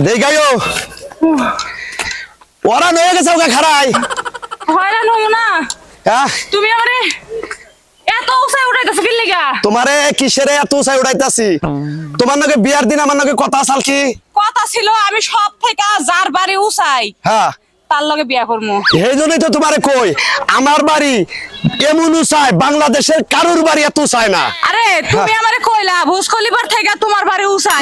দেখাইও ওরা নয়ে গেছে ওকে খারাই হয়রান হইও না হ্যাঁ তুমি আমারে এত উসাই উঠাইতেছ কি লাগা তোমারে কিসেরে এত উসাই উড়াইতাছি তোমার নাকি বিয়ার দিন আমার নাকি কথা আসাল কি কথা ছিল আমি সব থেকে যার বাড়ি উসাই হ্যাঁ তার লগে বিয়া করবো এই জন্যই তো তোমারে কই আমার বাড়ি এমন উসাই বাংলাদেশের কারোর বাড়ি এত উসাই না আরে তুমি আমারে কইলা ভুসকলিবার থেকে তোমার বাড়ি উসাই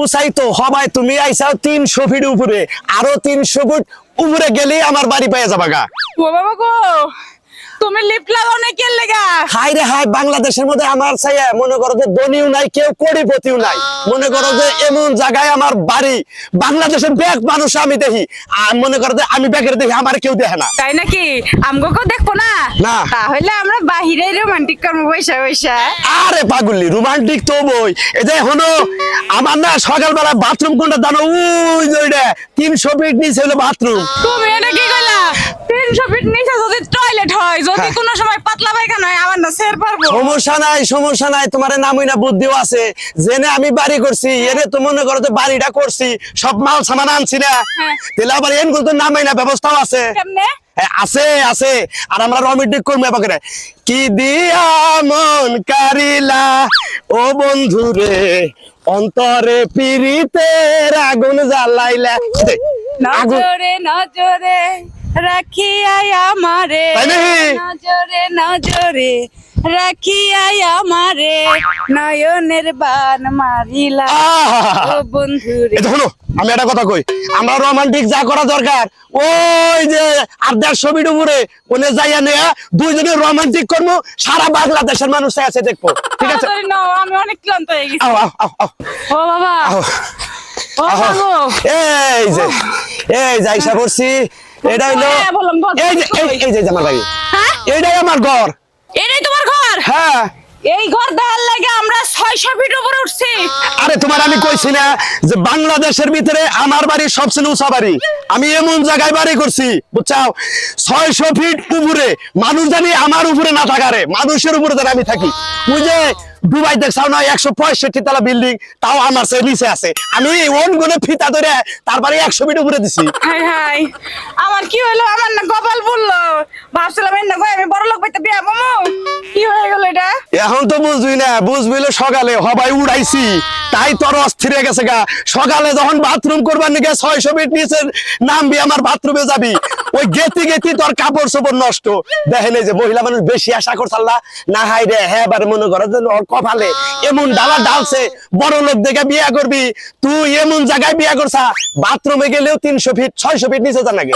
উসাই তো হবাই তুমি আইসাও 300 ফিট উপরে আরো 300 ফুট উপরে গেলে আমার বাড়ি পেয়ে যাবা গা ও বাবা গো তুমি লিফট লাগাও না কে লাগা হাই রে হাই বাংলাদেশের মধ্যে আমার চাইয়া মনে করো যে ধনীও নাই কেউ কোটিপতিও নাই মনে করো যে এমন জায়গায় আমার বাড়ি বাংলাদেশের ব্যাগ মানুষ আমি দেখি আর মনে করো যে আমি ব্যাগের দেখি আমার কেউ দেখে না তাই নাকি আমগো দেখবো না না। তাহলে আমরা বাহিরে রোমান্টিক করবো বৈশা বৈশা আরে পাগলি রোমান্টিক তো বই এই যে হলো আমার না সকালবেলা বাথরুম কোনটা জানো ওই যে ওইটা 300 ফিট নিচে হলো বাথরুম তুমি এটা কি কইলা 300 ফিট নিচে যদি টয়লেট হয় যদি হ্যাঁ। কোনো সময় পাতলা পায়খানা হয় আমার না সের পারবো সমস্যা নাই তোমার নামই না বুদ্ধিও আছে জেনে আমি বাড়ি করছি এনে তো মনে করো যে বাড়িটা করছি সব মাল সামান আনছি না হ্যাঁ। তাহলে আবার এনগুলো তো নামই না ব্যবস্থাও আছে কেমনে আছে আর আমরা রোমান্টিক করবো এবারে কি দিয়া মন কারিলা ও বন্ধু রে অন্তরে পিরিতের আগুন জ্বালাইলা নজরে নজরে রাখিয়াই আমারে তাই নাকি? নজরে নজরে রাখিয়াই আমারে নয়নের বান মারিলা ও বন্ধু রে এই দেখো আমি একটা কথা কই আমরা রোমান্টিক যা করা দরকার ওই যে 150 ফিট উপরে ওনে যাইয়া নেয়া দুইজনে রোমান্টিক করবো সারা বাংলাদেশের মানুষ আছে দেখবো ঠিক আছে তাড়াতাড়ি নাও, আমি অনেক ক্লান্ত হয়ে গেছি আও আও আও আও ও বাবা আও ও বাবু এই যাইসা করছি এটা হইলো হ্যাঁ, বললাম, বল। এই যে আমার বাড়ি হ্যাঁ এইটাই আমার ঘর এটাই তোমার ঘর হ্যাঁ এই ঘর দেওয়ার লাগে আমরা 600 ফিট উপরে উঠছি আরে তোমার আমি কইছি না যে বাংলাদেশের ভিতরে আমার বাড়ি সবচেয়ে উঁচা বাড়ি আমি এমন জায়গায় বাড়ি করছি বুঝছাও 600 ফিট উপরে মানুষ জানি আমার উপরে না থাকারে মানুষের উপরে যেন আমি থাকি ওই যে দুবাই দেখছাও না 165 তলা বিল্ডিং তাও আমার সে নিচে আছে আমি ওন গুনে ফিতা ধরে তারপরে 100 ফিট উপরে দিছি হাই হাই আমার কি হলো আমার না কপাল পড়লো ভাবছিলাম এই না গো আমি বড় লোক পাইতে বিয়া মামু কি হয়ে গেল এটা এখন তো বুঝবি না বুঝবিলে সকালে হবাই উড়াইছি তাই তোর অস্থির হয়ে গেছে গা সকালে যখন বাথরুম করবার নিকে 600 ফিট নিচে নামবি আমার বাথরুমে যাবি ওই গেতি তোর কাপড় চোপড় নষ্ট দেখেন এই যে মহিলা মানুষ বেশি আশা করছাল্লা না হাই রে হ্যাঁ এবার মনে করো যে ওর কপালে এমন ডালা ডালছে বড় লোক দেখে বিয়া করবি তুই এমন জায়গায় বিয়া করছা বাথরুমে গেলেও 300 ফিট 600 ফিট নিচে যা লাগে